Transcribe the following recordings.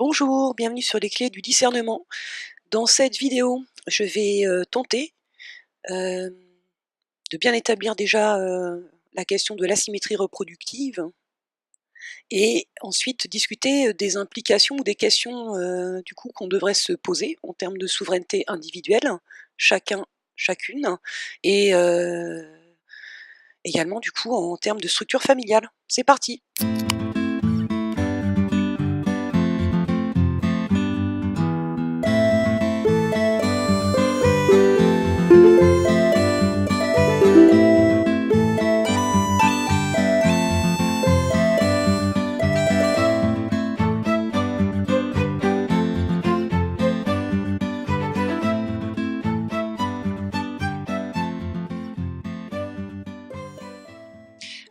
Bonjour, bienvenue sur les clés du discernement. Dans cette vidéo, je vais tenter euh, de bien établir déjà la question de l'asymétrie reproductive et ensuite discuter des implications ou des questions du coup qu'on devrait se poser en termes de souveraineté individuelle, chacun, chacune, et également du coup en termes de structure familiale. C'est parti!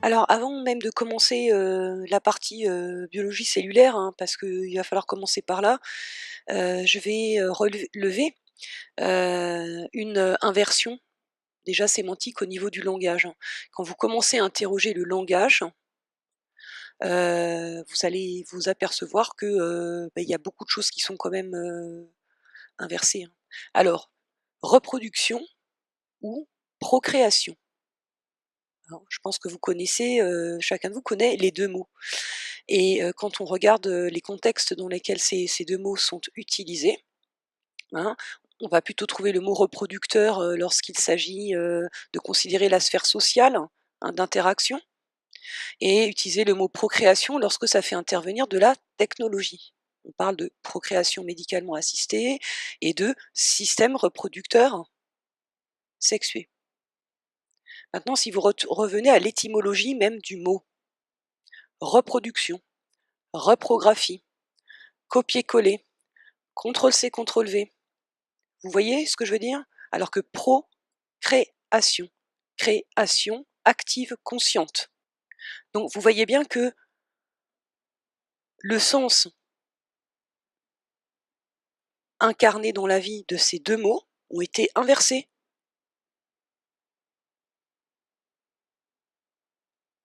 Alors avant même de commencer, la partie, biologie cellulaire, hein, parce qu'il va falloir commencer par là, je vais, relever, une, inversion déjà sémantique au niveau du langage. Quand vous commencez à interroger le langage, vous allez vous apercevoir que, il y a beaucoup de choses qui sont quand même, inversées, hein. Alors, reproduction ou procréation? Alors, je pense que vous connaissez, chacun de vous connaît les 2 mots et quand on regarde, les contextes dans lesquels ces 2 mots sont utilisés, hein, on va plutôt trouver le mot reproducteur, lorsqu'il s'agit, de considérer la sphère sociale, hein, d'interaction et utiliser le mot procréation lorsque ça fait intervenir de la technologie. On parle de procréation médicalement assistée et de système reproducteur sexué. Maintenant si vous revenez à l'étymologie même du mot, reproduction, reprographie, copier-coller, CTRL-C, CTRL-V. Vous voyez ce que je veux dire? Alors que procréation, création active consciente. Donc vous voyez bien que le sens incarné dans la vie de ces 2 mots ont été inversés.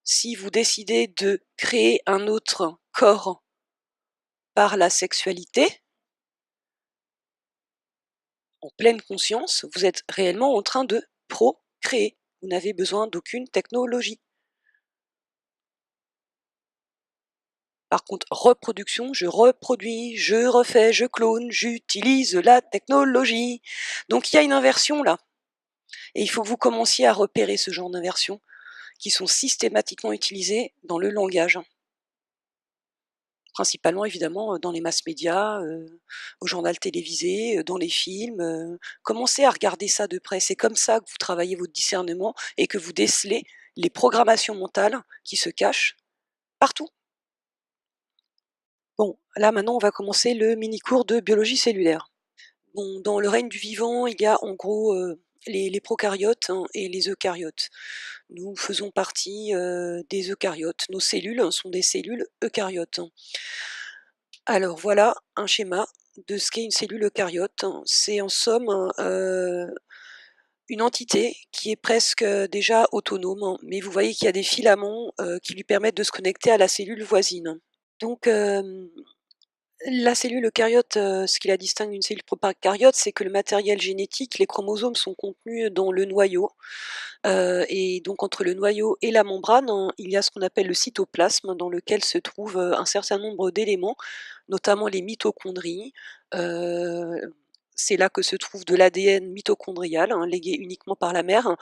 Si vous décidez de créer un autre corps par la sexualité, en pleine conscience, vous êtes réellement en train de procréer. Vous n'avez besoin d'aucune technologie. Par contre, reproduction, je reproduis, je refais, je clone, j'utilise la technologie. Donc il y a une inversion là. Et il faut que vous commenciez à repérer ce genre d'inversions qui sont systématiquement utilisées dans le langage. Principalement évidemment dans les mass médias, au journal télévisé, dans les films. Commencez à regarder ça de près. C'est comme ça que vous travaillez votre discernement et que vous décelez les programmations mentales qui se cachent partout. Bon, là maintenant on va commencer le mini cours de biologie cellulaire. Bon, dans le règne du vivant, il y a en gros les prokaryotes, hein, et les eucaryotes. Nous faisons partie des eucaryotes. Nos cellules sont des cellules eucaryotes. Alors voilà un schéma de ce qu'est une cellule eucaryote. C'est en somme une entité qui est presque déjà autonome, mais vous voyez qu'il y a des filaments qui lui permettent de se connecter à la cellule voisine. Donc la cellule eucaryote, ce qui la distingue d'une cellule prokaryote, c'est que le matériel génétique, les chromosomes sont contenus dans le noyau, et donc entre le noyau et la membrane, hein, il y a ce qu'on appelle le cytoplasme dans lequel se trouve, un certain nombre d'éléments, notamment les mitochondries. C'est là que se trouve de l'ADN mitochondrial, hein, légué uniquement par la mère.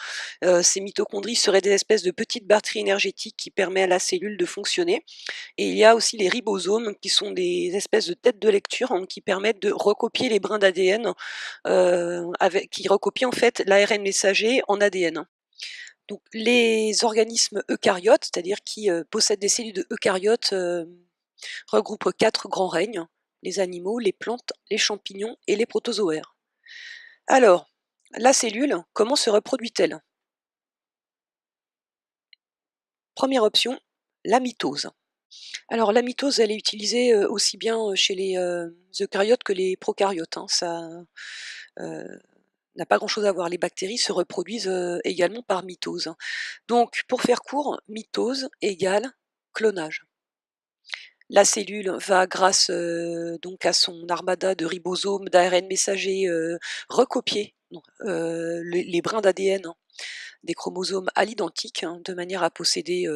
Ces mitochondries seraient des espèces de petites batteries énergétiques qui permettent à la cellule de fonctionner. Et il y a aussi les ribosomes qui sont des espèces de têtes de lecture, hein, qui permettent de recopier les brins d'ADN, qui recopient en fait l'ARN messager en ADN. Donc les organismes eucaryotes, c'est-à-dire qui possèdent des cellules de eucaryotes, regroupent 4 grands règnes: les animaux, les plantes, les champignons et les protozoaires. Alors, la cellule, comment se reproduit-elle? Première option, la mitose. Alors la mitose, elle est utilisée, aussi bien, chez les, eucaryotes que les prokaryotes, hein. Ça, n'a pas grand-chose à voir. Les bactéries se reproduisent, également par mitose, hein. Donc pour faire court, mitose égale clonage. La cellule va grâce, donc à son armada de ribosomes, d'ARN messager, recopier les brins d'ADN des chromosomes à l'identique, de manière à posséder,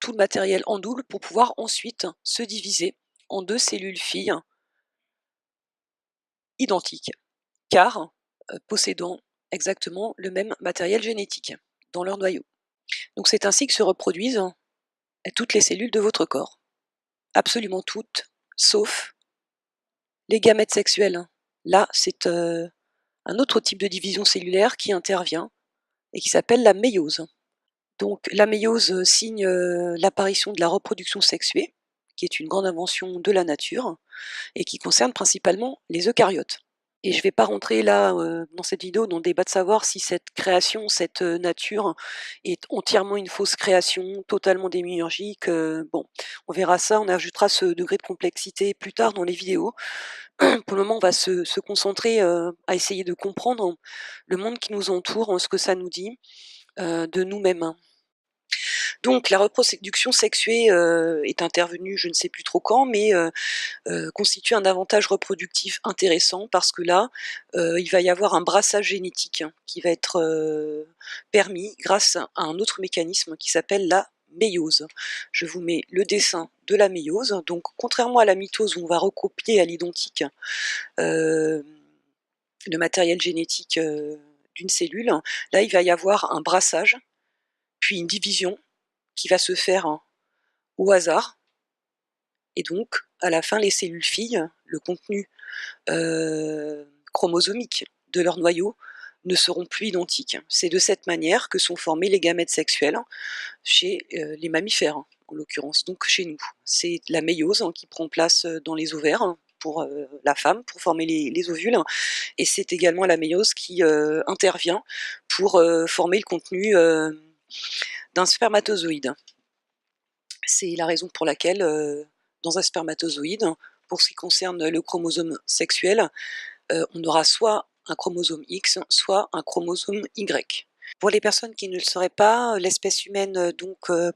tout le matériel en double pour pouvoir ensuite se diviser en 2 cellules filles identiques, car, possédant exactement le même matériel génétique dans leur noyau. Donc c'est ainsi que se reproduisent toutes les cellules de votre corps. Absolument toutes, sauf les gamètes sexuels. Là, c'est, un autre type de division cellulaire qui intervient et qui s'appelle la méiose. Donc la méiose signe l'apparition de la reproduction sexuée, qui est une grande invention de la nature et qui concerne principalement les eucaryotes. Et je ne vais pas rentrer là, dans cette vidéo, dans le débat de savoir si cette création, cette nature est entièrement une fausse création, totalement démiurgique. Bon, on verra ça, on ajoutera ce degré de complexité plus tard dans les vidéos. Pour le moment, on va se concentrer à essayer de comprendre le monde qui nous entoure, ce que ça nous dit de nous-mêmes. Donc la reproduction sexuée est intervenue, je ne sais plus trop quand, mais constitue un avantage reproductif intéressant parce que là, il va y avoir un brassage génétique qui va être permis grâce à un autre mécanisme qui s'appelle la méiose. Je vous mets le dessin de la méiose. Donc contrairement à la mitose où on va recopier à l'identique le matériel génétique d'une cellule, là il va y avoir un brassage, puis une division qui va se faire au hasard. Et donc, à la fin, les cellules filles, le contenu chromosomique de leur noyau ne seront plus identiques. C'est de cette manière que sont formés les gamètes sexuels chez les mammifères, en l'occurrence, donc chez nous. C'est la méiose qui prend place dans les ovaires pour la femme, pour former les ovules, et c'est également la méiose qui intervient pour former le contenu d'un spermatozoïde. C'est la raison pour laquelle, dans un spermatozoïde, pour ce qui concerne le chromosome sexuel, on aura soit un chromosome X, soit un chromosome Y. Pour les personnes qui ne le sauraient pas, l'espèce humaine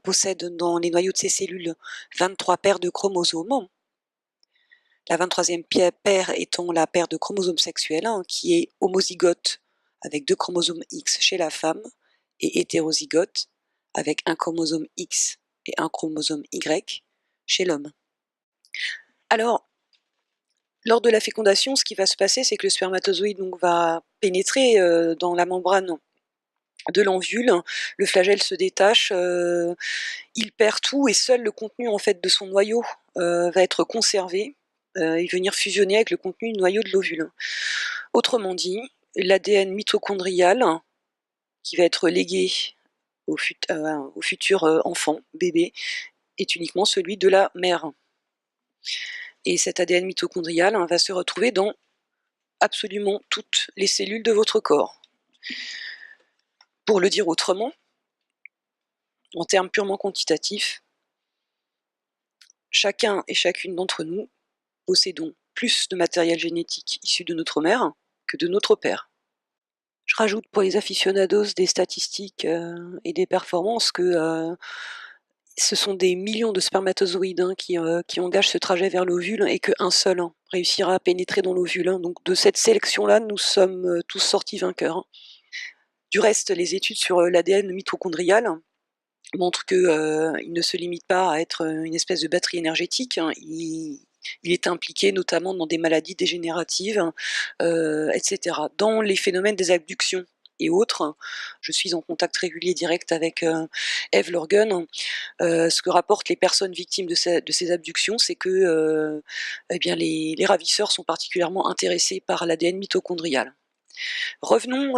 possède dans les noyaux de ses cellules 23 paires de chromosomes. La 23e paire étant la paire de chromosomes sexuels, qui est homozygote avec 2 chromosomes X chez la femme, et hétérozygote avec un chromosome X et un chromosome Y chez l'homme. Alors, lors de la fécondation, ce qui va se passer, c'est que le spermatozoïde va pénétrer dans la membrane de l'ovule, le flagelle se détache, il perd tout et seul le contenu en fait de son noyau va être conservé et venir fusionner avec le contenu du noyau de l'ovule. Autrement dit, l'ADN mitochondrial qui va être légué au futur enfant, bébé, est uniquement celui de la mère. Et cet ADN mitochondrial va se retrouver dans absolument toutes les cellules de votre corps. Pour le dire autrement, en termes purement quantitatifs, chacun et chacune d'entre nous possédons plus de matériel génétique issu de notre mère que de notre père. Je rajoute pour les aficionados des statistiques et des performances que ce sont des millions de spermatozoïdes qui engagent ce trajet vers l'ovule et qu'un seul réussira à pénétrer dans l'ovule. Donc de cette sélection-là, nous sommes tous sortis vainqueurs. Du reste, les études sur l'ADN mitochondrial montrent qu'il ne se limite pas à être une espèce de batterie énergétique. Il est impliqué notamment dans des maladies dégénératives, etc. Dans les phénomènes des abductions et autres, je suis en contact régulier direct avec Eve Lorgen. Ce que rapportent les personnes victimes de ces abductions, c'est que les ravisseurs sont particulièrement intéressés par l'ADN mitochondrial. Revenons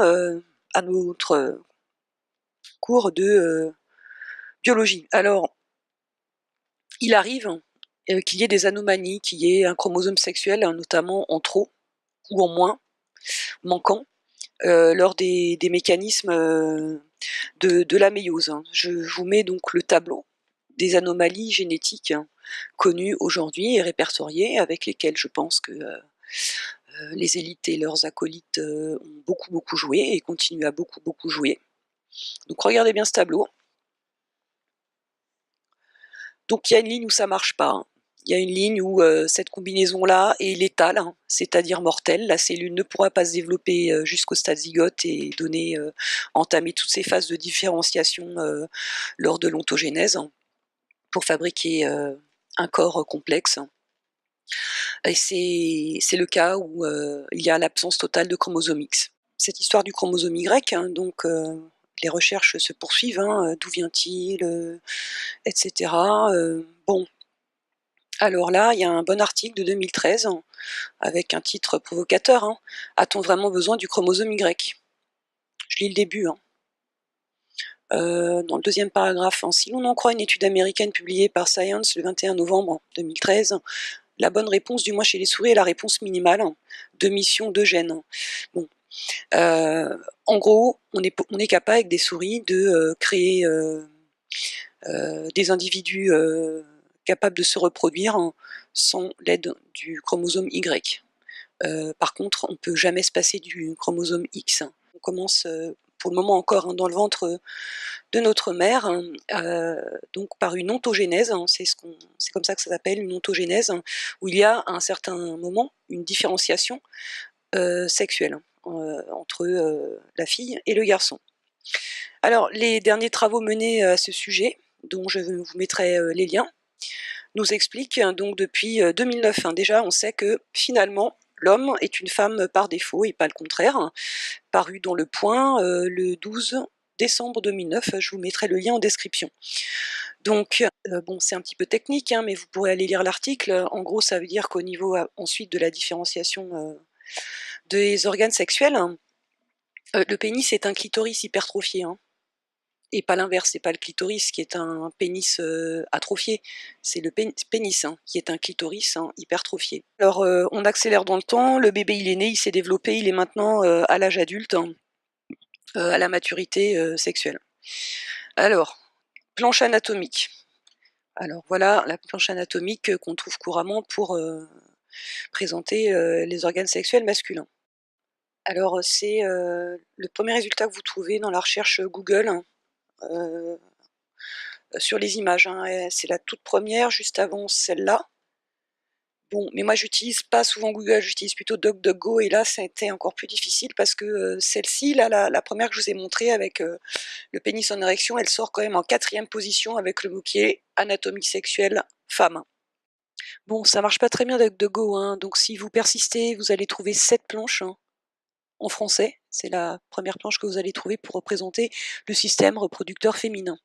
à notre cours de biologie. Alors, il arrive qu'il y ait des anomalies, qu'il y ait un chromosome sexuel, notamment en trop ou en moins, manquant, lors des mécanismes de la méiose. Je vous mets donc le tableau des anomalies génétiques connues aujourd'hui et répertoriées, avec lesquelles je pense que les élites et leurs acolytes ont beaucoup joué et continuent à beaucoup jouer. Donc regardez bien ce tableau. Donc il y a une ligne où ça marche pas. Il y a une ligne où cette combinaison-là est létale, hein, c'est-à-dire mortelle. La cellule ne pourra pas se développer jusqu'au stade zygote et entamer toutes ces phases de différenciation lors de l'ontogénèse, hein, pour fabriquer un corps complexe. Et c'est le cas où il y a l'absence totale de chromosome X. Cette histoire du chromosome Y, hein, donc les recherches se poursuivent, hein, d'où vient-il, etc. Bon, alors là, il y a un bon article de 2013 avec un titre provocateur, hein. A-t-on vraiment besoin du chromosome Y? Je lis le début, hein. Dans le deuxième paragraphe, hein, si l'on en croit une étude américaine publiée par Science le 21 novembre 2013, la bonne réponse, du moins chez les souris, est la réponse minimale, hein, de mission de gènes. Bon. En gros, on est capable avec des souris de créer des individus capables de se reproduire, hein, sans l'aide du chromosome Y. Par contre, on ne peut jamais se passer du chromosome X. On commence pour le moment encore, hein, dans le ventre de notre mère, hein, donc par une ontogénèse, hein, c'est comme ça que ça s'appelle, une ontogénèse, hein, où il y a à un certain moment une différenciation sexuelle, hein, entre la fille et le garçon. Alors, les derniers travaux menés à ce sujet, dont je vous mettrai les liens, nous expliquent, hein, donc depuis 2009, hein, déjà on sait que finalement l'homme est une femme par défaut et pas le contraire, hein, paru dans Le Point le 12 décembre 2009, je vous mettrai le lien en description. Donc, bon, c'est un petit peu technique, hein, mais vous pourrez aller lire l'article. En gros, ça veut dire qu'au niveau ensuite de la différenciation des organes sexuels, hein, le pénis est un clitoris hypertrophié, hein, et pas l'inverse, c'est pas le clitoris qui est un pénis atrophié, c'est le pénis, hein, qui est un clitoris, hein, hypertrophié. Alors on accélère dans le temps, le bébé il est né, il s'est développé, il est maintenant à l'âge adulte, hein, à la maturité sexuelle. Alors, planche anatomique. Alors voilà la planche anatomique qu'on trouve couramment pour présenter les organes sexuels masculins. Alors c'est le premier résultat que vous trouvez dans la recherche Google, hein, sur les images, hein, c'est la toute première, juste avant celle-là. Bon, mais moi j'utilise pas souvent Google, j'utilise plutôt DuckDuckGo, et là ça a été encore plus difficile parce que celle-ci, là, la première que je vous ai montrée avec le pénis en érection, elle sort quand même en 4e position avec le mot-clé anatomie sexuelle femme. Bon, ça marche pas très bien DuckDuckGo, hein, donc si vous persistez, vous allez trouver 7 planches, hein, en français. C'est la première planche que vous allez trouver pour représenter le système reproducteur féminin.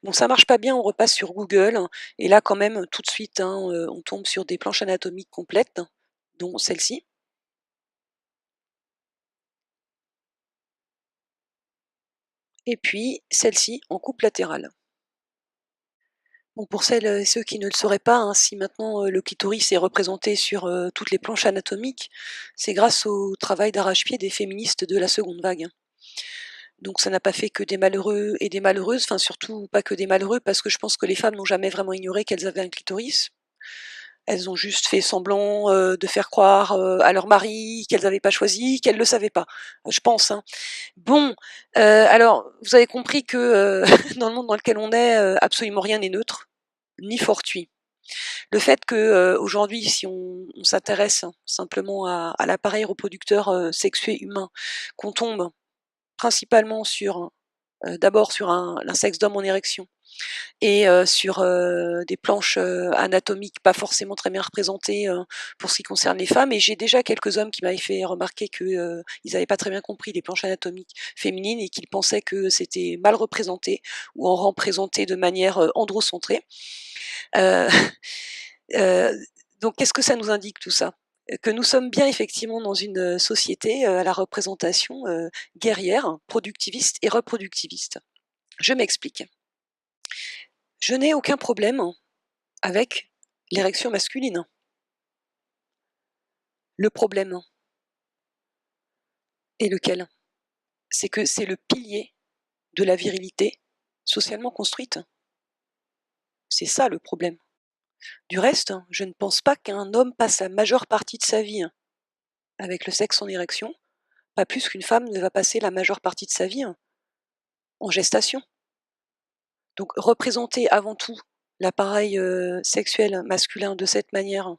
Bon, ça marche pas bien, on repasse sur Google, hein, et là quand même tout de suite, hein, on tombe sur des planches anatomiques complètes, dont celle-ci. Et puis celle-ci en coupe latérale. Bon, pour celles et ceux qui ne le sauraient pas, hein, si maintenant le clitoris est représenté sur toutes les planches anatomiques, c'est grâce au travail d'arrache-pied des féministes de la seconde vague, hein. Donc ça n'a pas fait que des malheureux et des malheureuses, enfin surtout pas que des malheureux, parce que je pense que les femmes n'ont jamais vraiment ignoré qu'elles avaient un clitoris. Elles ont juste fait semblant de faire croire à leur mari qu'elles n'avaient pas choisi, qu'elles ne le savaient pas, je pense, hein. Bon, alors vous avez compris que dans le monde dans lequel on est, absolument rien n'est neutre, ni fortuit. Le fait que aujourd'hui, si on s'intéresse simplement à l'appareil reproducteur sexué humain, qu'on tombe principalement sur d'abord sur un sexe d'homme en érection et sur des planches anatomiques pas forcément très bien représentées pour ce qui concerne les femmes. Et j'ai déjà quelques hommes qui m'avaient fait remarquer qu'ils n'avaient pas très bien compris les planches anatomiques féminines et qu'ils pensaient que c'était mal représenté ou en représenté de manière androcentrée. Euh, euh, donc qu'est-ce que ça nous indique tout ça? Que nous sommes bien effectivement dans une société à la représentation guerrière, productiviste et reproductiviste. Je m'explique. Je n'ai aucun problème avec l'érection masculine. Le problème est lequel? C'est que c'est le pilier de la virilité socialement construite. C'est ça le problème. Du reste, je ne pense pas qu'un homme passe la majeure partie de sa vie avec le sexe en érection, pas plus qu'une femme ne va passer la majeure partie de sa vie en gestation. Donc représenter avant tout l'appareil sexuel masculin de cette manière,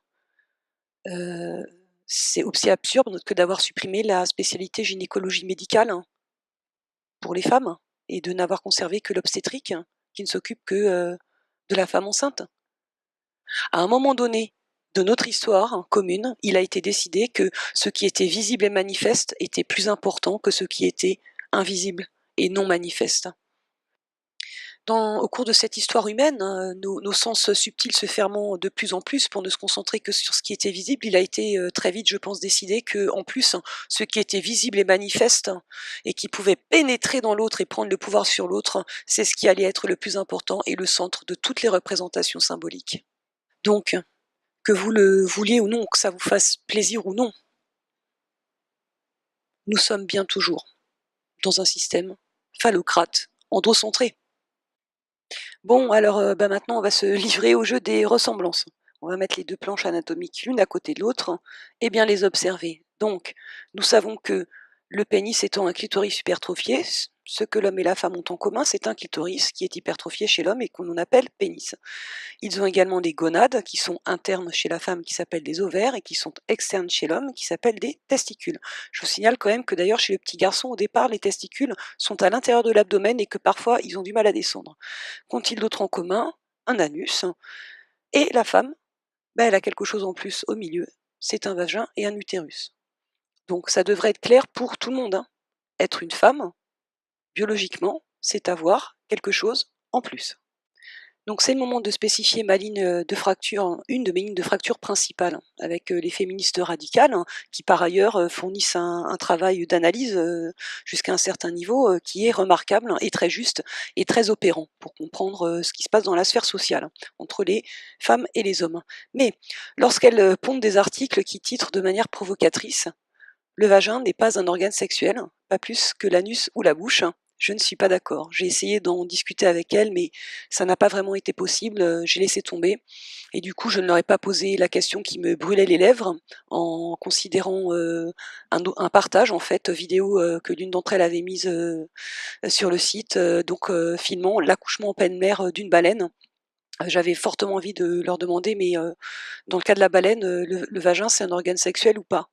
c'est aussi absurde que d'avoir supprimé la spécialité gynécologie médicale pour les femmes et de n'avoir conservé que l'obstétrique qui ne s'occupe que de la femme enceinte. À un moment donné de notre histoire commune, il a été décidé que ce qui était visible et manifeste était plus important que ce qui était invisible et non manifeste. Au cours de cette histoire humaine, nos sens subtils se fermant de plus en plus pour ne se concentrer que sur ce qui était visible, il a été très vite, je pense, décidé que, en plus, ce qui était visible et manifeste et qui pouvait pénétrer dans l'autre et prendre le pouvoir sur l'autre, c'est ce qui allait être le plus important et le centre de toutes les représentations symboliques. Donc, que vous le vouliez ou non, que ça vous fasse plaisir ou non, nous sommes bien toujours dans un système phallocrate, androcentré. Bon, alors maintenant, on va se livrer au jeu des ressemblances. On va mettre les deux planches anatomiques l'une à côté de l'autre et bien les observer. Donc, nous savons que le pénis étant un clitoris hypertrophié, ce que l'homme et la femme ont en commun, c'est un clitoris qui est hypertrophié chez l'homme et qu'on appelle pénis. Ils ont également des gonades qui sont internes chez la femme qui s'appellent des ovaires et qui sont externes chez l'homme qui s'appellent des testicules. Je vous signale quand même que d'ailleurs chez le petit garçon au départ les testicules sont à l'intérieur de l'abdomen et que parfois ils ont du mal à descendre. Qu'ont-ils d'autre en commun? Un anus. Et la femme, elle a quelque chose en plus au milieu, c'est un vagin et un utérus. Donc ça devrait être clair pour tout le monde, hein. Être une femme, biologiquement, c'est avoir quelque chose en plus. Donc c'est le moment de spécifier ma ligne de fracture, une de mes lignes de fracture principales, avec les féministes radicales, qui par ailleurs fournissent un travail d'analyse jusqu'à un certain niveau qui est remarquable et très juste et très opérant pour comprendre ce qui se passe dans la sphère sociale entre les femmes et les hommes. Mais lorsqu'elles pondent des articles qui titrent de manière provocatrice le vagin n'est pas un organe sexuel, pas plus que l'anus ou la bouche. Je ne suis pas d'accord. J'ai essayé d'en discuter avec elle, mais ça n'a pas vraiment été possible. J'ai laissé tomber. Et du coup, je ne leur ai pas posé la question qui me brûlait les lèvres en considérant un partage en fait vidéo que l'une d'entre elles avait mise sur le site, filmant l'accouchement en pleine mer d'une baleine. J'avais fortement envie de leur demander, mais dans le cas de la baleine, le vagin, c'est un organe sexuel ou pas?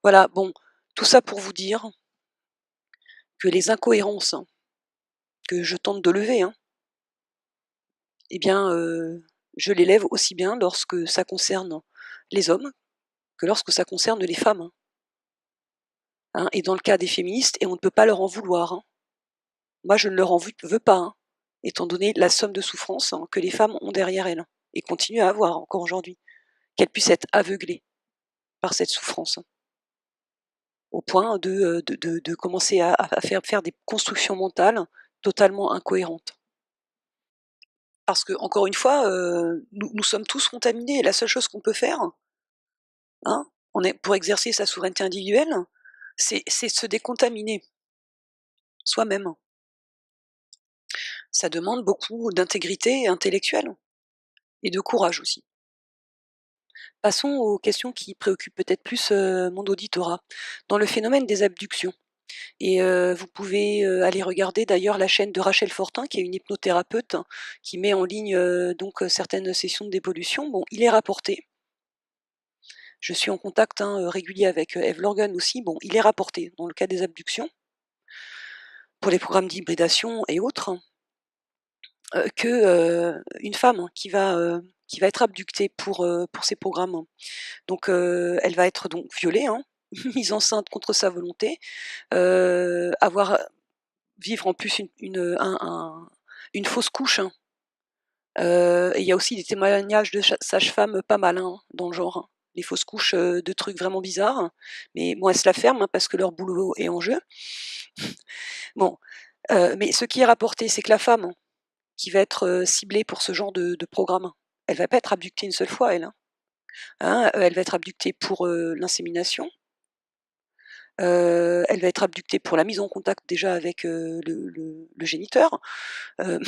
Voilà, bon, tout ça pour vous dire que les incohérences que je tente de lever, eh bien, je les lève aussi bien lorsque ça concerne les hommes que lorsque ça concerne les femmes, et dans le cas des féministes et on ne peut pas leur en vouloir, Moi, je ne leur en veux pas, étant donné la somme de souffrance, que les femmes ont derrière elles et continuent à avoir encore aujourd'hui. Qu'elles puissent être aveuglées par cette souffrance, au point de commencer à faire des constructions mentales totalement incohérentes. Parce que encore une fois, nous sommes tous contaminés et la seule chose qu'on peut faire, on est pour exercer sa souveraineté individuelle, c'est se décontaminer soi-même. Ça demande beaucoup d'intégrité intellectuelle et de courage aussi. Passons aux questions qui préoccupent peut-être plus, mon auditorat. Dans le phénomène des abductions et vous pouvez, aller regarder d'ailleurs la chaîne de Rachel Fortin qui est une hypnothérapeute qui met en ligne, certaines sessions de dépollution. Bon, il est rapporté. Je suis en contact, régulier avec, Eve Lorgen aussi. Bon, il est rapporté dans le cas des abductions, pour les programmes d'hybridation et autres, que, une femme qui va être abductée pour ces programmes, donc elle va être donc violée, mise enceinte contre sa volonté, avoir vivre en plus une fausse couche, et il y a aussi des témoignages de sages-femmes pas mal, dans le genre, Les fausses couches, de trucs vraiment bizarres, mais bon, elles se la ferment, parce que leur boulot est en jeu. Bon, mais ce qui est rapporté, c'est que la femme qui va être, ciblée pour ce genre de programme, elle va pas être abductée une seule fois elle, elle va être abductée pour, l'insémination, elle va être abductée pour la mise en contact déjà avec, le géniteur, heu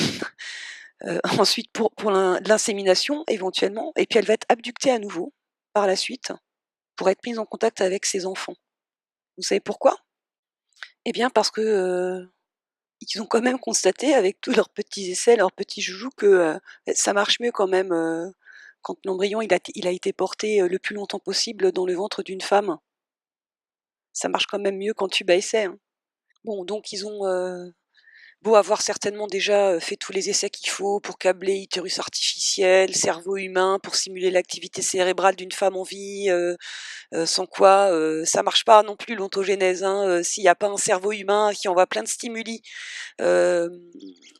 ensuite pour l'insémination éventuellement et puis elle va être abductée à nouveau par la suite pour être mise en contact avec ses enfants. Vous savez pourquoi? Eh bien parce que, ils ont quand même constaté avec tous leurs petits essais, leurs petits joujoux que, ça marche mieux quand même, quand l'embryon il a été porté, le plus longtemps possible dans le ventre d'une femme. Ça marche quand même mieux qu'en tube à essai, hein. Bon, donc ils ont, beau avoir certainement déjà, fait tous les essais qu'il faut pour câbler utérus artificiel, cerveau humain, pour simuler l'activité cérébrale d'une femme en vie, sans quoi, ça marche pas non plus l'ontogénèse, hein, s'il y a pas un cerveau humain qui envoie plein de stimuli, hem,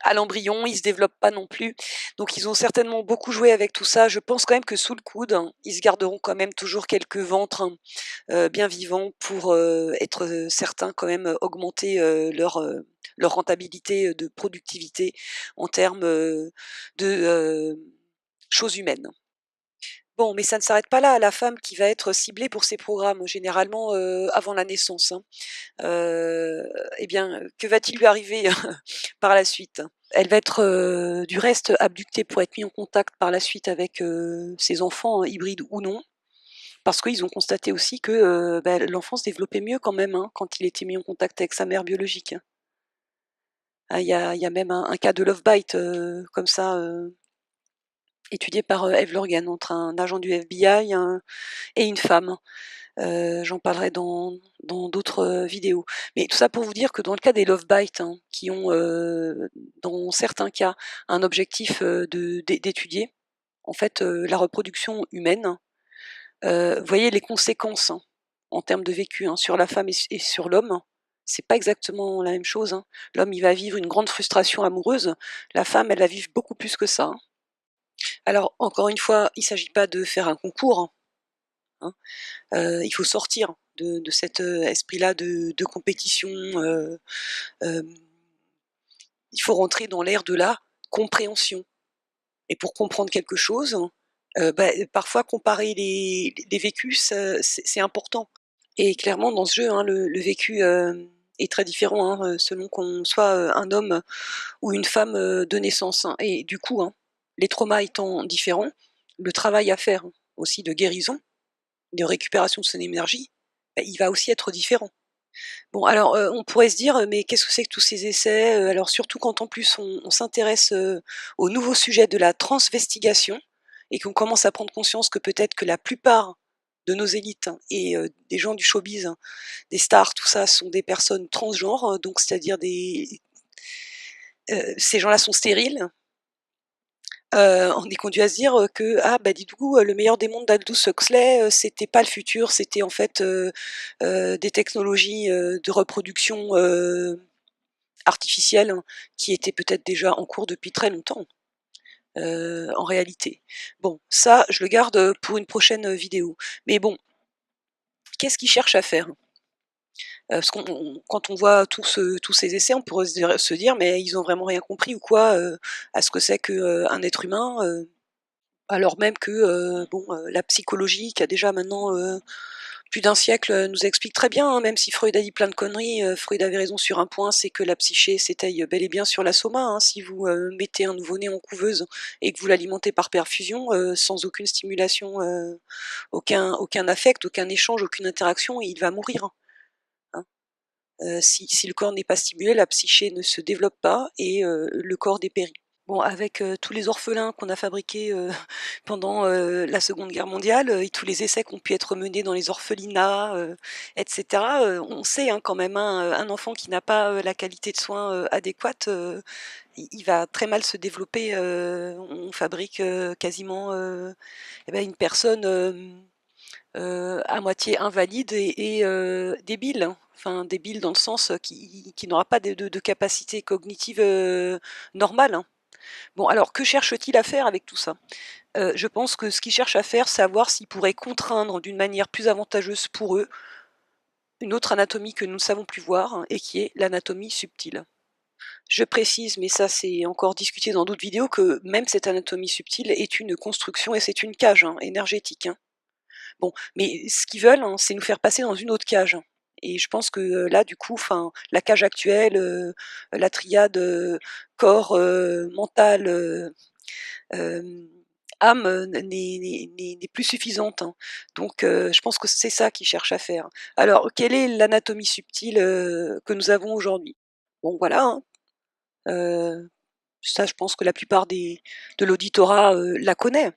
à l'embryon, il se développe pas non plus. Donc ils ont certainement beaucoup joué avec tout ça. Je pense quand même que sous le coude, hein, ils se garderont quand même toujours quelques ventres, hein, bien vivants pour, être, certains quand même, augmenter, leur rentabilité, de productivité en termes, de, choses humaines. Bon, mais ça ne s'arrête pas là. La femme qui va être ciblée pour ces programmes, généralement, avant la naissance, hein, heu, eh bien, que va-t-il lui arriver par la suite? Elle va être, du reste abductée pour être mise en contact par la suite avec, ses enfants, hein, hybrides ou non. Parce qu'ils ont constaté aussi que, l'enfant se développait mieux quand même, hein, quand il était mis en contact avec sa mère biologique. Ah, il y a même un cas de love bite, comme ça, étudié par, Eve Lorgen entre un agent du FBI, et une femme. J'en parlerai dans d'autres, vidéos. Mais tout ça pour vous dire que dans le cas des love bites, hein, qui ont, dans certains cas, un objectif, d'étudier, en fait, la reproduction humaine, vous voyez les conséquences, hein, en termes de vécu, hein, sur la femme et sur l'homme, c'est pas exactement la même chose, hein. L'homme, il va vivre une grande frustration amoureuse, la femme, elle va vivre beaucoup plus que ça, hein. Alors encore une fois, il s'agit pas de faire un concours, hein, il faut sortir de cet, esprit-là de compétition, hem, il faut rentrer dans l'ère de la compréhension et pour comprendre quelque chose, parfois comparer les vécus, c'est important. Et clairement dans ce jeu, hein, le vécu, est très différent, hein, selon qu'on soit, un homme ou une femme, de naissance, hein, et du coup, hein, les traumas étant différents, le travail à faire aussi de guérison, de récupération de son énergie, il va aussi être différent. Bon alors, on pourrait se dire: «Mais qu'est-ce que c'est que tous ces essais?» Alors surtout quand en plus on s'intéresse, au nouveau sujet de la transvestigation et qu'on commence à prendre conscience que peut-être que la plupart de nos élites, hein, et des gens du showbiz, hein, des stars, tout ça, sont des personnes transgenres, donc c'est-à-dire ces gens-là sont stériles. On est conduit à se dire, que: «Ah bah, dis donc, le meilleur des mondes d'Aldous Huxley, c'était pas le futur, c'était en fait, des technologies, de reproduction, artificielle, hein, qui étaient peut-être déjà en cours depuis très longtemps», en réalité. Bon, ça, je le garde, pour une prochaine, vidéo. Mais bon, qu'est-ce qu'ils cherchent à faire? Parce quand on voit tous ces essais, on pourrait se dire: «Mais ils ont vraiment rien compris ou quoi, à ce que c'est que, un être humain?» Alors même que, la psychologie qui a déjà maintenant, plus d'un siècle, nous explique très bien, hein, même si Freud a dit plein de conneries, Freud avait raison sur un point, c'est que la psyché s'étaye bel et bien sur la soma, hein. Si vous, mettez un nouveau-né en couveuse et que vous l'alimentez par perfusion, sans aucune stimulation, aucun affect, aucun échange, aucune interaction, il va mourir, hein. Si le corps n'est pas stimulé, la psyché ne se développe pas et le corps dépérit. Bon, avec, tous les orphelins qu'on a fabriqués, pendant, la Seconde Guerre mondiale, et tous les essais qui ont pu être menés dans les orphelinats, et cetera, on sait, hein, quand même, hein, un enfant qui n'a pas, la qualité de soins, adéquate, il va très mal se développer, on fabrique, quasiment, une personne, à moitié invalide et débile, hein. Enfin débile dans le sens, qui n'aura pas de capacité cognitive, normale, hein. Bon, alors que cherche-t-il à faire avec tout ça? Je pense que ce qu'il cherche à faire, c'est à voir s'il pourrait contraindre d'une manière plus avantageuse pour eux, une autre anatomie que nous ne savons plus voir, hein, et qui est l'anatomie subtile. Je précise, mais ça c'est encore discuté dans d'autres vidéos, que même cette anatomie subtile est une construction et c'est une cage, hein, énergétique, hein. Bon, mais ce qu'ils veulent, hein, c'est nous faire passer dans une autre cage, et je pense que, là, du coup, enfin, la cage actuelle, la triade, corps, mental, hem, âme, n'est plus suffisante, hein. Donc je pense que c'est ça qu'ils cherchent à faire. Alors, quelle est l'anatomie subtile, que nous avons aujourd'hui? Bon, voilà, hein. Ça, je pense que la plupart de l'auditorat la connaît.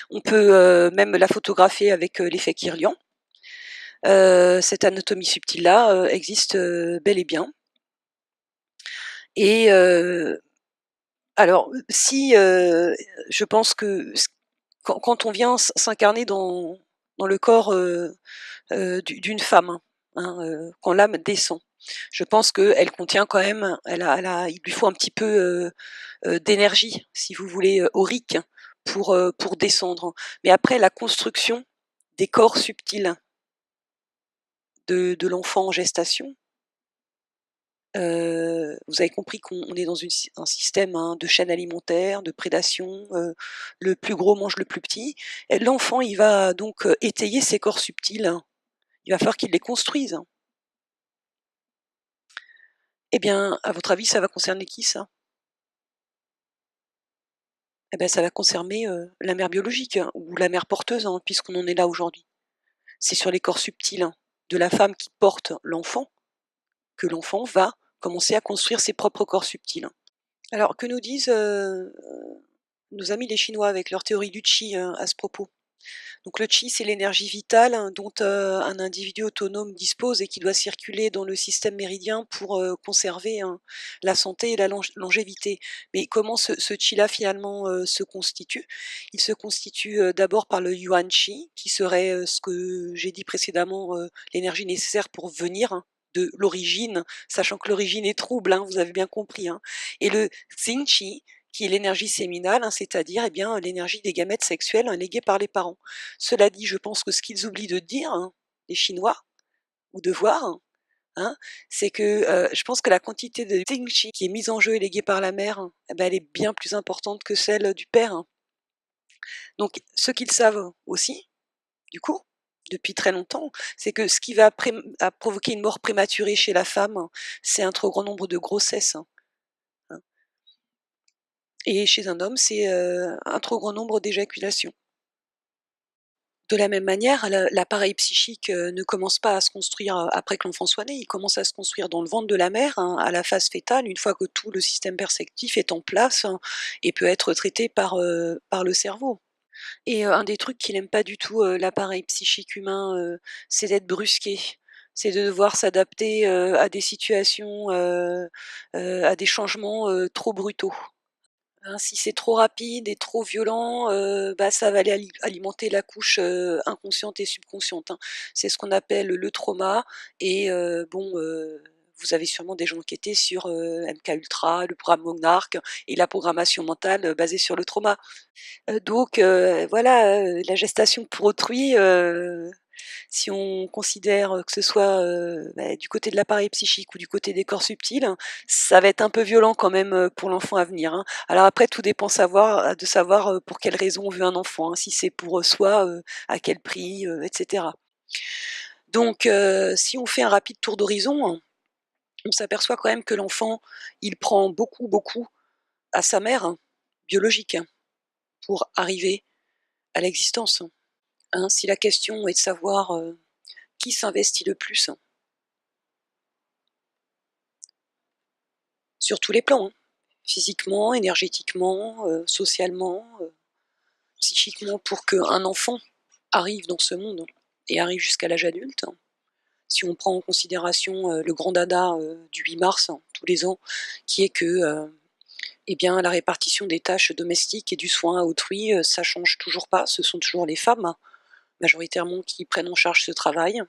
On peut même la photographier avec l'effet Kirlian. Cette anatomie subtile-là existe bel et bien. Et alors, si je pense que quand on vient s'incarner dans le corps d'une femme, hein, quand l'âme descend, je pense qu'elle contient quand même, il lui faut un petit peu d'énergie, si vous voulez, aurique, pour descendre. Mais après, la construction des corps subtils de l'enfant en gestation, vous avez compris qu'on est dans un système hein, de chaîne alimentaire, de prédation, le plus gros mange le plus petit. Et l'enfant, il va donc étayer ses corps subtils. Il va falloir qu'il les construise. Eh bien, à votre avis, ça va concerner qui ça? Eh ben, ça va concerner la mère biologique hein, ou la mère porteuse, hein, puisqu'on en est là aujourd'hui. C'est sur les corps subtils hein, de la femme qui porte l'enfant que l'enfant va commencer à construire ses propres corps subtils. Alors, que nous disent nos amis les Chinois avec leur théorie du Qi à ce propos? Donc le Qi, c'est l'énergie vitale hein, dont un individu autonome dispose et qui doit circuler dans le système méridien pour conserver hein, la santé et la longévité. Mais comment ce Qi-là finalement se constitue? Il se constitue d'abord par le Yuan Qi, qui serait ce que j'ai dit précédemment, l'énergie nécessaire pour venir hein, de l'origine, sachant que l'origine est trouble, hein, vous avez bien compris. Hein. Et le Xing Qi, qui est l'énergie séminale, hein, c'est-à-dire eh bien l'énergie des gamètes sexuels hein, légués par les parents. Cela dit, je pense que ce qu'ils oublient de dire, hein, les Chinois, ou de voir, hein, c'est que je pense que la quantité de Qi qui est mise en jeu et léguée par la mère, hein, eh ben, elle est bien plus importante que celle du père. Hein. Donc, ce qu'ils savent aussi, du coup, depuis très longtemps, c'est que ce qui va provoquer une mort prématurée chez la femme, c'est un trop grand nombre de grossesses. Hein. Et chez un homme, c'est un trop grand nombre d'éjaculations. De la même manière, l'appareil psychique ne commence pas à se construire après que l'enfant soit né, il commence à se construire dans le ventre de la mère, hein, à la phase fœtale, une fois que tout le système perceptif est en place hein, et peut être traité par le cerveau. Et un des trucs qu'il n'aime pas du tout, l'appareil psychique humain, c'est d'être brusqué. C'est de devoir s'adapter à des situations, à des changements trop brutaux. Hein, si c'est trop rapide et trop violent, bah, ça va aller alimenter la couche, inconsciente et subconsciente, hein. C'est ce qu'on appelle le trauma et bon, vous avez sûrement déjà enquêté sur, MKUltra, le programme Monarch et la programmation mentale, basée sur le trauma. Donc voilà, la gestation pour autrui, si on considère, que ce soit, bah, du côté de l'appareil psychique ou du côté des corps subtils, ça va être un peu violent quand même, pour l'enfant à venir, hein. Alors après tout dépend de savoir, pour quelle raison on veut un enfant, hein. Si c'est pour, soi, à quel prix, et cetera. Donc si on fait un rapide tour d'horizon, hein, on s'aperçoit quand même que l'enfant, il prend beaucoup, beaucoup à sa mère, hein, biologique, hein, pour arriver à l'existence, hein. Si la question est de savoir, qui s'investit le plus, hein, sur tous les plans, hein. Physiquement, énergétiquement, socialement, psychiquement, pour qu'un enfant arrive dans ce monde et arrive jusqu'à l'âge adulte. Si on prend en considération le grand dada du 8 mars, hein, tous les ans, qui est que eh bien, la répartition des tâches domestiques et du soin à autrui, ça change toujours pas, ce sont toujours les femmes, hein, majoritairement, qui prennent en charge ce travail.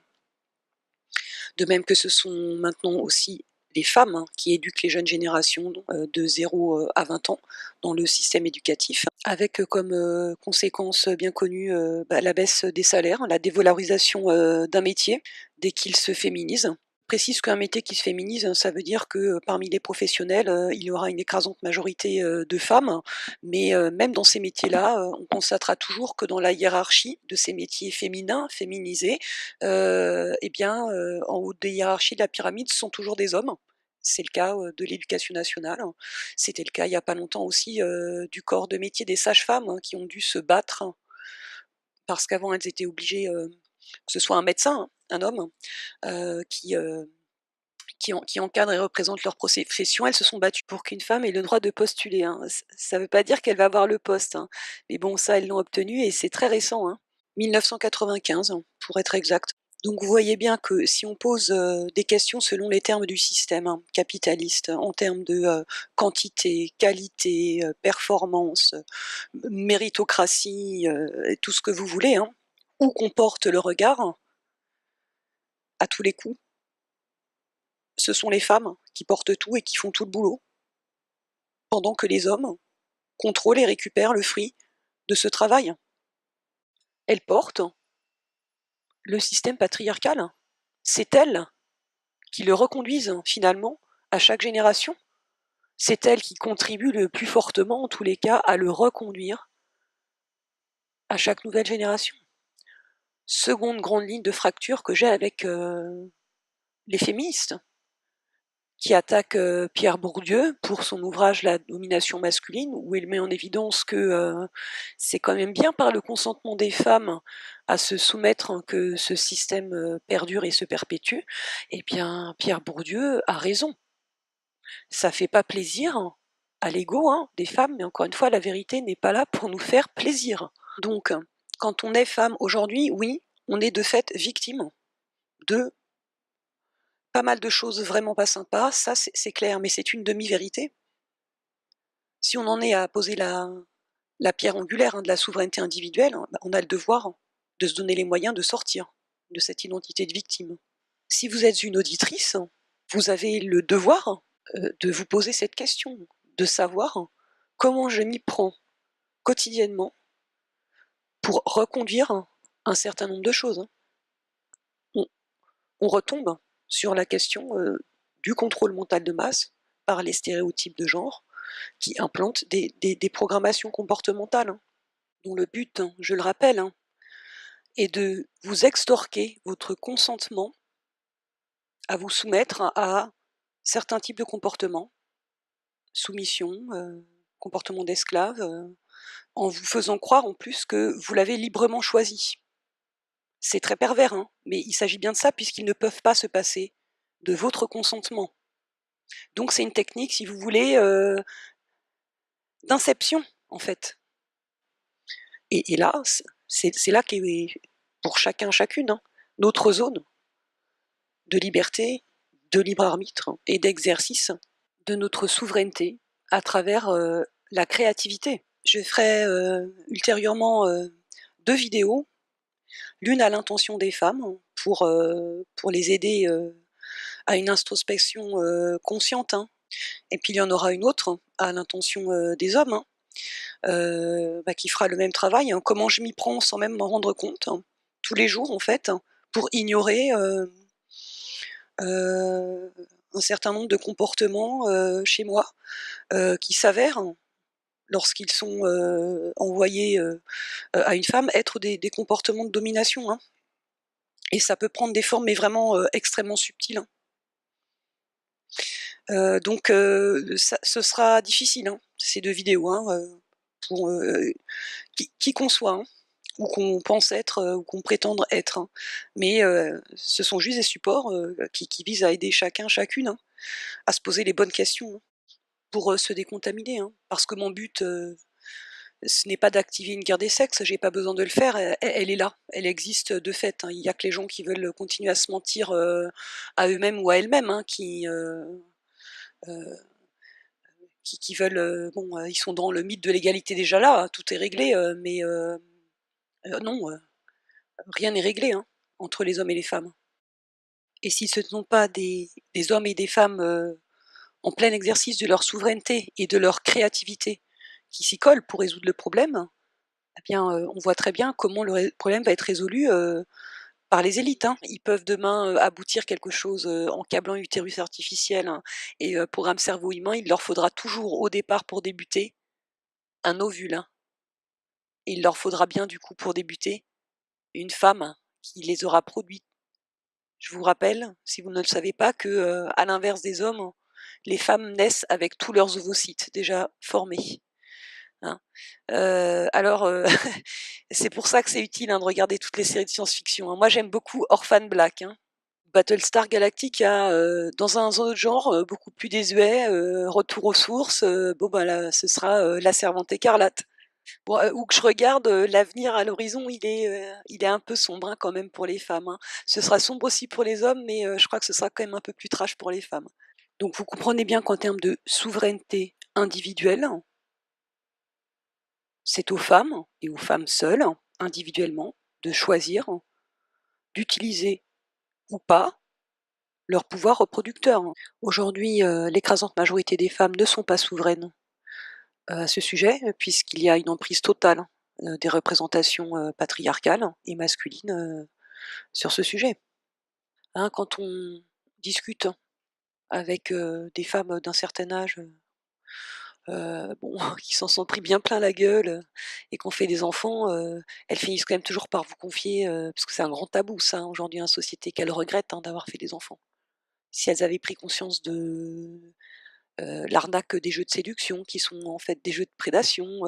De même que ce sont maintenant aussi les femmes hein, qui éduquent les jeunes générations de 0 à 20 ans dans le système éducatif, avec comme conséquence bien connue bah, la baisse des salaires, la dévalorisation d'un métier dès qu'il se féminise. Je précise qu'un métier qui se féminise, ça veut dire que parmi les professionnels, il y aura une écrasante majorité de femmes, mais même dans ces métiers-là, on constatera toujours que dans la hiérarchie de ces métiers féminins, féminisés, eh bien, en haut des hiérarchies de la pyramide, ce sont toujours des hommes. C'est le cas de l'éducation nationale. C'était le cas il n'y a pas longtemps aussi du corps de métier des sages-femmes hein, qui ont dû se battre parce qu'avant elles étaient obligées, que ce soit un médecin, hein, un homme, qui qui encadrent et représentent leur profession, elles se sont battues pour qu'une femme ait le droit de postuler, hein. Ça veut pas dire qu'elle va avoir le poste, hein, mais bon, ça, elles l'ont obtenu et c'est très récent, hein. 1995, pour être exact. Donc vous voyez bien que si on pose, des questions selon les termes du système, hein, capitaliste, en termes de, quantité, qualité, performance, méritocratie, et tout ce que vous voulez, hein, où qu'on porte le regard, à tous les coups, ce sont les femmes qui portent tout et qui font tout le boulot, pendant que les hommes contrôlent et récupèrent le fruit de ce travail. Elles portent le système patriarcal. C'est elles qui le reconduisent finalement à chaque génération. C'est elles qui contribuent le plus fortement, en tous les cas, à le reconduire à chaque nouvelle génération. Seconde grande ligne de fracture que j'ai avec les féministes, qui attaque Pierre Bourdieu pour son ouvrage La domination masculine, où il met en évidence que c'est quand même bien par le consentement des femmes à se soumettre, hein, que ce système perdure et se perpétue. Eh bien, Pierre Bourdieu a raison. Ça fait pas plaisir à l'ego, hein, des femmes, mais encore une fois, la vérité n'est pas là pour nous faire plaisir. Donc, quand on est femme aujourd'hui, oui, on est de fait victime de pas mal de choses vraiment pas sympas, ça c'est clair, mais c'est une demi-vérité. Si on en est à poser la pierre angulaire, hein, de la souveraineté individuelle, hein, bah, on a le devoir de se donner les moyens de sortir de cette identité de victime. Si vous êtes une auditrice, vous avez le devoir de vous poser cette question, de savoir comment je m'y prends quotidiennement pour reconduire un certain nombre de choses. On retombe sur la question du contrôle mental de masse par les stéréotypes de genre qui implantent des programmations comportementales, hein, dont le but, hein, je le rappelle, hein, est de vous extorquer votre consentement à vous soumettre à certains types de comportements, soumission, comportement d'esclave, en vous faisant croire en plus que vous l'avez librement choisi. C'est très pervers, hein, mais il s'agit bien de ça puisqu'ils ne peuvent pas se passer de votre consentement. Donc c'est une technique, si vous voulez, d'inception, en fait. Et là, c'est là qu'est, pour chacun, chacune, hein, notre zone de liberté, de libre arbitre et d'exercice de notre souveraineté à travers la créativité. Je ferai ultérieurement 2 vidéos, l'une à l'intention des femmes pour les aider à une introspection consciente, hein. Et puis il y en aura une autre à l'intention des hommes, hein, qui fera le même travail, hein. Comment je m'y prends sans même m'en rendre compte, hein, tous les jours en fait, hein, pour ignorer un certain nombre de comportements chez moi qui s'avèrent, lorsqu'ils sont envoyés à une femme, être des comportements de domination, hein. Et ça peut prendre des formes, mais vraiment extrêmement subtiles, hein. Donc ce sera difficile, hein, ces 2 vidéos, hein, pour qui qu'on soit, hein, ou qu'on pense être, ou qu'on prétende être, hein. Mais ce sont juste des supports qui visent à aider chacun, chacune, hein, à se poser les bonnes questions, hein, pour se décontaminer, hein. Parce que mon but, ce n'est pas d'activer une guerre des sexes, j'ai pas besoin de le faire, elle est là, elle existe de fait, hein. Il y a que les gens qui veulent continuer à se mentir à eux-mêmes ou à elles-mêmes, hein, euh, qui veulent, bon, ils sont dans le mythe de l'égalité déjà là, hein, tout est réglé, mais non, rien n'est réglé, hein, entre les hommes et les femmes. Et si ce ne sont pas des hommes et des femmes en plein exercice de leur souveraineté et de leur créativité qui s'y collent pour résoudre le problème, eh bien, on voit très bien comment le problème va être résolu par les élites, hein. Ils peuvent demain aboutir quelque chose en câblant l'utérus artificiel, hein, et programme cerveau humain, il leur faudra toujours au départ pour débuter un ovule, hein. Et il leur faudra bien du coup pour débuter une femme qui les aura produits. Je vous rappelle, si vous ne le savez pas, que à l'inverse des hommes, les femmes naissent avec tous leurs ovocytes déjà formés, hein. Alors c'est pour ça que c'est utile, hein, de regarder toutes les séries de science-fiction, hein. Moi j'aime beaucoup Orphan Black, hein. Battlestar Galactica, dans un autre genre, beaucoup plus désuet, retour aux sources, bon bah là, ce sera, La Servante écarlate. Bon, ou que je regarde, l'avenir à l'horizon, il est un peu sombre, hein, quand même pour les femmes, hein. Ce sera sombre aussi pour les hommes, mais je crois que ce sera quand même un peu plus trash pour les femmes. Donc vous comprenez bien qu'en termes de souveraineté individuelle, c'est aux femmes et aux femmes seules, individuellement, de choisir, d'utiliser ou pas leur pouvoir reproducteur. Aujourd'hui, l'écrasante majorité des femmes ne sont pas souveraines, à ce sujet, puisqu'il y a une emprise totale, des représentations, patriarcales et masculines, sur ce sujet. Hein, quand on discute avec, des femmes d'un certain âge, bon, qui s'en sont pris bien plein la gueule, et qu'on fait des enfants, elles finissent quand même toujours par vous confier, parce que c'est un grand tabou ça, hein, aujourd'hui en société, qu'elles regrettent, hein, d'avoir fait des enfants. Si elles avaient pris conscience de, l'arnaque des jeux de séduction qui sont en fait des jeux de prédation,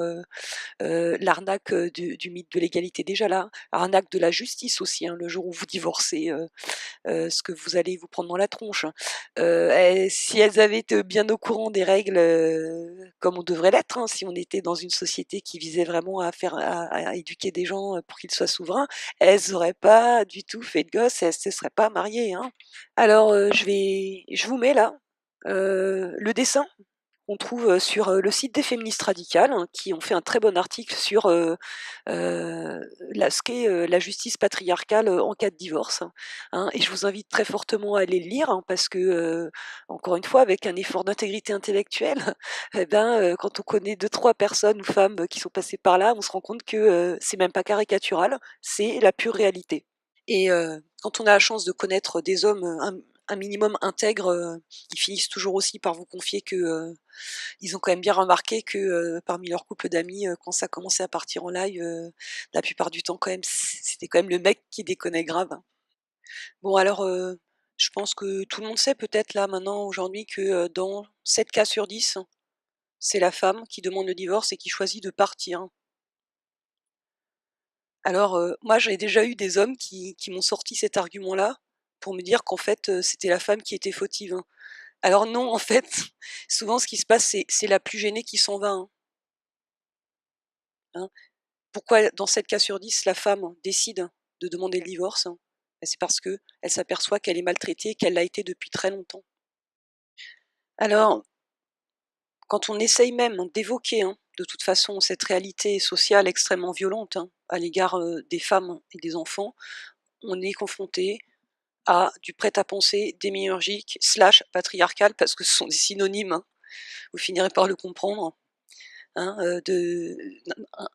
l'arnaque, du mythe de l'égalité déjà là, l'arnaque de la justice aussi, hein, le jour où vous divorcez, ce que vous allez vous prendre dans la tronche. Et si elles avaient été bien au courant des règles, comme on devrait l'être, hein, si on était dans une société qui visait vraiment à éduquer des gens, pour qu'ils soient souverains, elles auraient pas du tout fait de gosses, elles se seraient pas mariées, hein. Alors, je vous mets là, le dessin qu'on trouve, sur, le site des féministes radicales, hein, qui ont fait un très bon article sur, ce qu'est, la justice patriarcale, en cas de divorce, hein, et je vous invite très fortement à aller le lire, hein, parce que, encore une fois, avec un effort d'intégrité intellectuelle, et ben, quand on connaît deux-trois personnes ou femmes, qui sont passées par là, on se rend compte que, c'est même pas caricatural, c'est la pure réalité. Et quand on a la chance de connaître des hommes, un minimum intègres, ils finissent toujours aussi par vous confier que, ils ont quand même bien remarqué que, parmi leur couple d'amis, quand ça commençait à partir en live, la plupart du temps quand même, c'était quand même le mec qui déconnait grave, hein. Bon alors, je pense que tout le monde sait peut-être là maintenant aujourd'hui que, dans 7 cas sur 10, c'est la femme qui demande le divorce et qui choisit de partir. Alors, moi j'ai déjà eu des hommes qui m'ont sorti cet argument-là, pour me dire qu'en fait, c'était la femme qui était fautive, hein. Alors non, en fait, souvent ce qui se passe, c'est la plus gênée qui s'en va, hein, hein. Pourquoi dans 7 cas sur 10 la femme décide de demander le divorce? Bah, c'est parce qu'elle s'aperçoit qu'elle est maltraitée et qu'elle l'a été depuis très longtemps. Alors, quand on essaye même d'évoquer, hein, de toute façon cette réalité sociale extrêmement violente, hein, à l'égard, des femmes et des enfants, on est confronté à du prêt-à-penser démiurgique slash patriarcal parce que ce sont des synonymes, hein, vous finirez par le comprendre, hein, de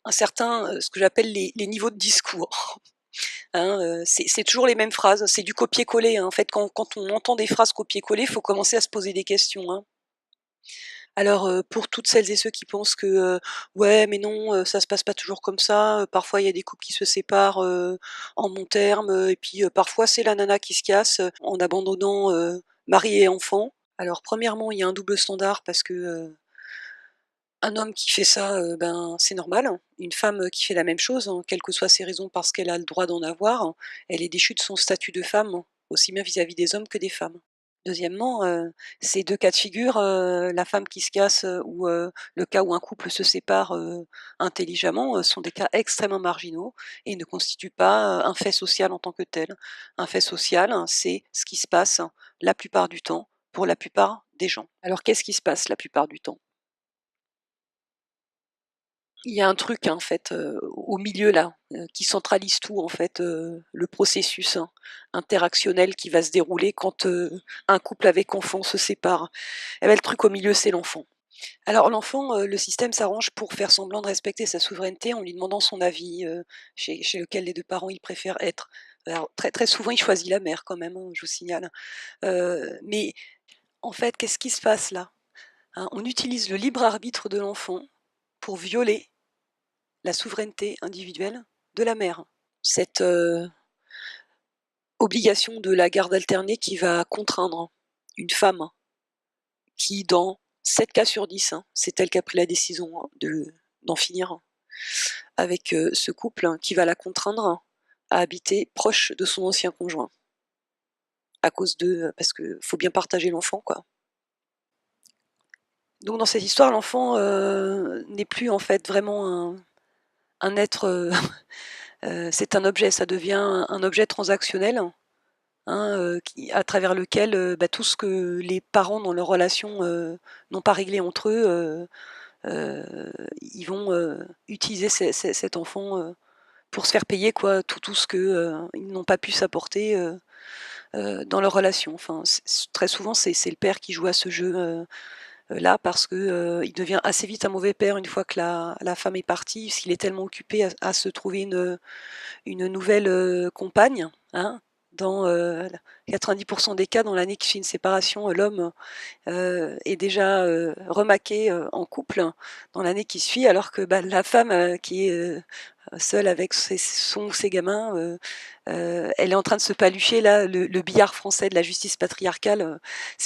un certain, ce que j'appelle les niveaux de discours, hein, c'est toujours les mêmes phrases, c'est du copier-coller, hein. En fait, quand on entend des phrases copier-coller, il faut commencer à se poser des questions, hein. Alors, pour toutes celles et ceux qui pensent que, «Ouais, mais non, ça se passe pas toujours comme ça, parfois il y a des couples qui se séparent, en bons termes, et puis, parfois c'est la nana qui se casse, en abandonnant, mari et enfants». Alors premièrement, il y a un double standard parce que, un homme qui fait ça, ben, c'est normal. Une femme, qui fait la même chose, hein, quelles que soient ses raisons parce qu'elle a le droit d'en avoir, elle est déchue de son statut de femme, aussi bien vis-à-vis des hommes que des femmes. Deuxièmement, ces 2 cas de figure, la femme qui se casse, ou le cas où un couple se sépare, intelligemment, sont des cas extrêmement marginaux et ne constituent pas, un fait social en tant que tel. Un fait social, hein, c'est ce qui se passe la plupart du temps pour la plupart des gens. Alors qu'est-ce qui se passe la plupart du temps? Il y a un truc, hein, en fait, au milieu là, qui centralise tout en fait, le processus, hein, interactionnel qui va se dérouler quand, un couple avec enfant se sépare. Et bah, le truc au milieu, c'est l'enfant. Alors l'enfant, le système s'arrange pour faire semblant de respecter sa souveraineté en lui demandant son avis, chez lequel des 2 parents il préfère être. Alors très, très souvent, il choisit la mère quand même, hein, je vous signale. Mais en fait, qu'est-ce qui se passe là? Hein, on utilise le libre arbitre de l'enfant pour violer la souveraineté individuelle de la mère. Cette, obligation de la garde alternée qui va contraindre une femme qui, dans 7 cas sur 10, hein, c'est elle qui a pris la décision, hein, d'en finir avec, ce couple, hein, qui va la contraindre à habiter proche de son ancien conjoint. à cause de parce que faut bien partager l'enfant, quoi. Donc dans cette histoire, l'enfant, n'est plus en fait vraiment un être, c'est un objet, ça devient un objet transactionnel, hein, qui à travers lequel, bah, tout ce que les parents dans leur relation, n'ont pas réglé entre eux, ils vont, utiliser cet enfant, pour se faire payer quoi, tout ce que, ils n'ont pas pu s'apporter, dans leur relation. Enfin, très souvent, c'est le père qui joue à ce jeu, là parce que, il devient assez vite un mauvais père une fois que la femme est partie, parce qu'il est tellement occupé à se trouver une nouvelle, compagne, hein. Dans, 90 des cas, dans l'année qui suit une séparation, l'homme, est déjà, remaqué, en couple dans l'année qui suit, alors que, bah, la femme, qui est, seule avec son ou ses gamins, elle est en train de se palucher là le billard français de la justice patriarcale,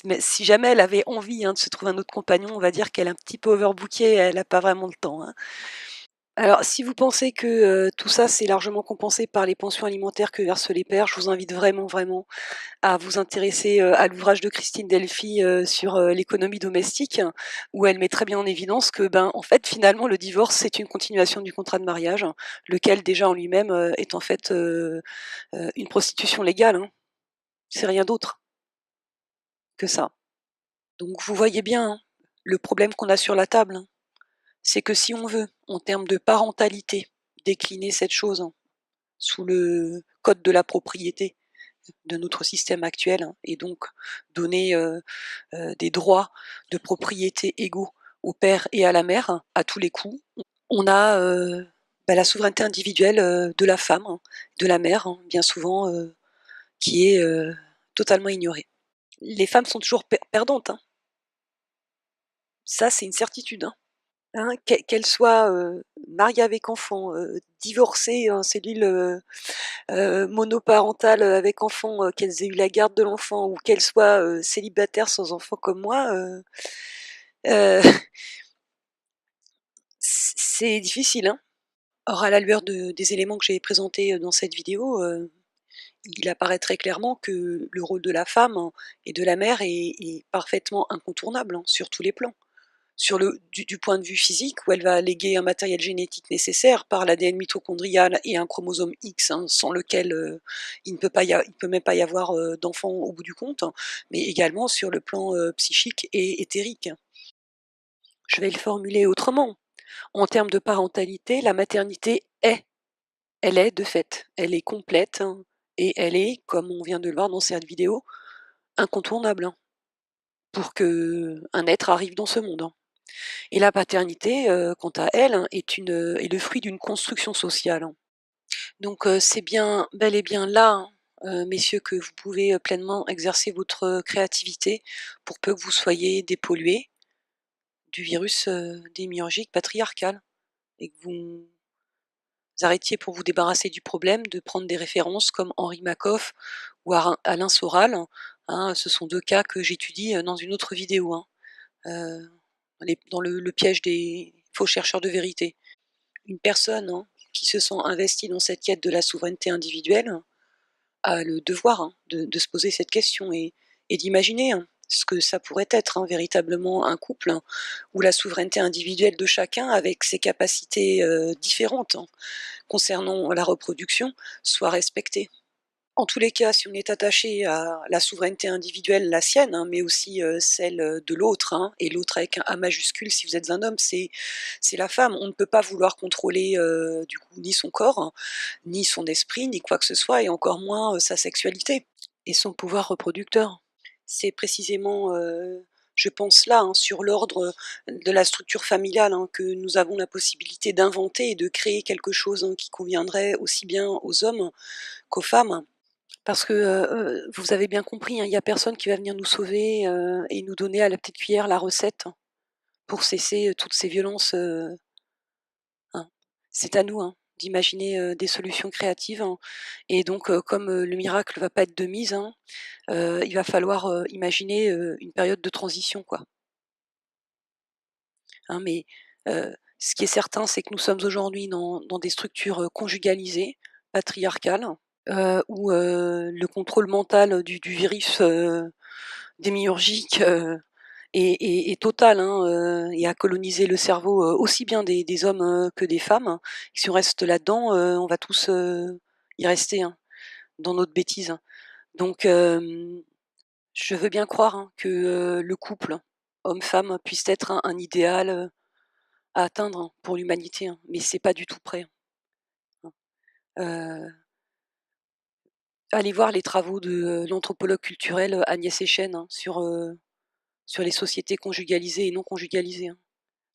mais si jamais elle avait envie, hein, de se trouver un autre compagnon, on va dire qu'elle est un petit peu overbookée, elle a pas vraiment le temps, hein. Alors si vous pensez que, tout ça c'est largement compensé par les pensions alimentaires que versent les pères, je vous invite vraiment, vraiment à vous intéresser, à l'ouvrage de Christine Delphy, sur, l'économie domestique, où elle met très bien en évidence que, ben, en fait, finalement, le divorce, c'est une continuation du contrat de mariage, lequel déjà en lui-même, est en fait, une prostitution légale, hein. C'est rien d'autre que ça. Donc vous voyez bien, hein, le problème qu'on a sur la table, hein. C'est que si on veut, en termes de parentalité, décliner cette chose, hein, sous le code de la propriété de notre système actuel, hein, et donc donner, des droits de propriété égaux au père et à la mère, hein, à tous les coups. On a, bah, la souveraineté individuelle, de la femme, hein, de la mère, hein, bien souvent, qui est, totalement ignorée. Les femmes sont toujours perdantes, hein. Ça, c'est une certitude, hein. Hein, qu'elles soient, mariées avec enfants, divorcées en cellule, monoparentale, avec enfants, qu'elles aient eu la garde de l'enfant ou qu'elles soient, célibataires sans enfant comme moi, heu, c'est difficile, hein. Or à la lueur des éléments que j'ai présentés, dans cette vidéo, il apparaît très clairement que le rôle de la femme, hein, et de la mère est parfaitement incontournable, hein, sur tous les plans. Sur le du point de vue physique, où elle va léguer un matériel génétique nécessaire par l'ADN mitochondrial et un chromosome X, hein, sans lequel, il peut même pas y avoir, d'enfant au bout du compte, hein, mais également sur le plan, psychique et éthérique. Je vais le formuler autrement. En termes de parentalité, la maternité elle est de fait, elle est complète, hein, et elle est, comme on vient de le voir dans cette vidéo, incontournable, hein, pour qu'un être arrive dans ce monde, hein. Et la paternité, quant à elle, hein, est le fruit d'une construction sociale, hein. Donc c'est bien bel et bien là, hein, messieurs, que vous pouvez, pleinement exercer votre, créativité, pour peu que vous soyez dépollués du virus, démiurgique patriarcal, et que vous arrêtiez, pour vous débarrasser du problème, de prendre des références comme Henri Makoff ou Alain Soral, hein. Ce sont 2 cas que j'étudie, dans une autre vidéo, hein, heu, dans le piège des faux chercheurs de vérité. Une personne, hein, qui se sent investie dans cette quête de la souveraineté individuelle a le devoir, hein, de se poser cette question et d'imaginer, hein, ce que ça pourrait être, hein, véritablement un couple, hein, où la souveraineté individuelle de chacun, avec ses capacités, différentes, hein, concernant la reproduction, soit respectée. En tous les cas, si on est attaché à la souveraineté individuelle, la sienne, hein, mais aussi, celle, de l'autre, hein, et l'autre avec un A majuscule si vous êtes un homme, c'est la femme. On ne peut pas vouloir contrôler, du coup, ni son corps, hein, ni son esprit, ni quoi que ce soit, et encore moins, sa sexualité et son pouvoir reproducteur. C'est précisément, je pense là, hein, sur l'ordre, de la structure familiale, hein, que nous avons la possibilité d'inventer et de créer quelque chose, hein, qui conviendrait aussi bien aux hommes qu'aux femmes. Parce que, vous avez bien compris, hein, il y a personne qui va venir nous sauver, et nous donner à la petite cuillère la recette pour cesser, toutes ces violences, hein. C'est à nous, hein, d'imaginer, des solutions créatives, hein, et donc, comme, le miracle va pas être de mise, hein, il va falloir, imaginer, une période de transition, quoi, hein, mais, ce qui est certain, c'est que nous sommes aujourd'hui dans des structures, conjugalisées, patriarcales, où le contrôle mental du virus démiurgique est total, hein, et a colonisé le cerveau aussi bien des hommes que des femmes. Si on reste là-dedans, on va tous y rester, hein, dans notre bêtise. Donc je veux bien croire, hein, que le couple homme-femme puisse être un idéal à atteindre, hein, pour l'humanité, hein, mais c'est pas du tout prêt, hein. Allez voir les travaux de l'anthropologue culturelle Agnès Echen, hein, sur les sociétés conjugalisées et non conjugalisées, hein.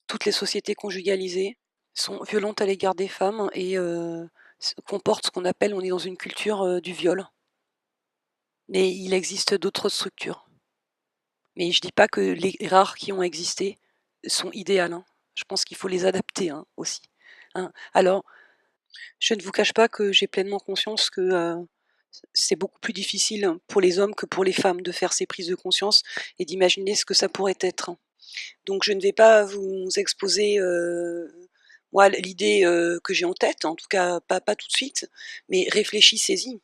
Toutes les sociétés conjugalisées sont violentes à l'égard des femmes et comportent ce qu'on appelle, on est dans une culture du viol. Mais il existe d'autres structures. Mais je dis pas que les rares qui ont existé sont idéales, hein. Je pense qu'il faut les adapter, hein, aussi, hein. Alors, je ne vous cache pas que j'ai pleinement conscience que c'est beaucoup plus difficile pour les hommes que pour les femmes de faire ces prises de conscience et d'imaginer ce que ça pourrait être. Donc je ne vais pas vous exposer, moi l'idée que j'ai en tête, en tout cas pas tout de suite, mais réfléchissez-y,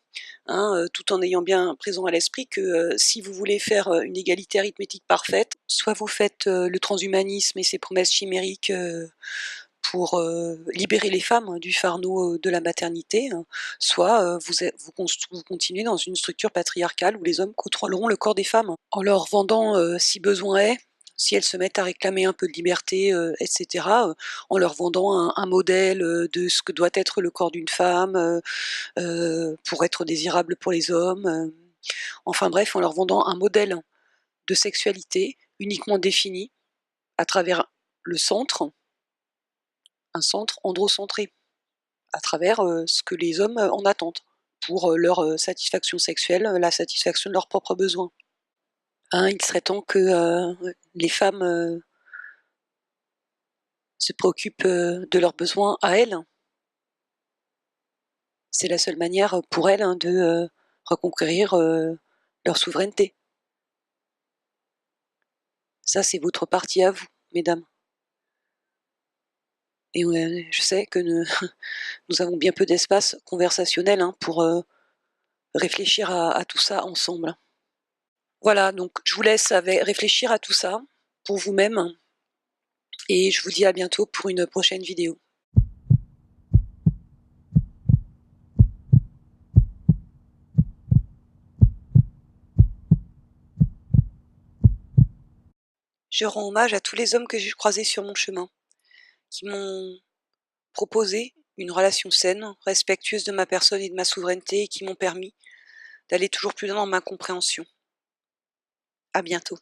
hein, tout en ayant bien présent à l'esprit que si vous voulez faire une égalité arithmétique parfaite, soit vous faites le transhumanisme et ses promesses chimériques pour libérer les femmes, hein, du fardeau de la maternité, hein, soit vous continuez dans une structure patriarcale où les hommes contrôleront le corps des femmes en leur vendant, si besoin est, si elles se mettent à réclamer un peu de liberté, et cetera, en leur vendant un modèle, de ce que doit être le corps d'une femme, pour être désirable pour les hommes, enfin bref, en leur vendant un modèle de sexualité uniquement défini à travers le centre, un centre androcentré, à travers, ce que les hommes en attendent pour, leur, satisfaction sexuelle, la satisfaction de leurs propres besoins. Hein, il serait temps que, les femmes, se préoccupent, de leurs besoins à elles. C'est la seule manière, pour elles, hein, de, reconquérir, leur souveraineté. Ça, c'est votre partie à vous, mesdames. Et je sais que nous avons bien peu d'espace conversationnel, hein, pour, réfléchir à tout ça ensemble. Voilà, donc je vous laisse réfléchir à tout ça, pour vous-même, et je vous dis à bientôt pour une prochaine vidéo. Je rends hommage à tous les hommes que j'ai croisés sur mon chemin, qui m'ont proposé une relation saine, respectueuse de ma personne et de ma souveraineté, et qui m'ont permis d'aller toujours plus loin dans ma compréhension. À bientôt.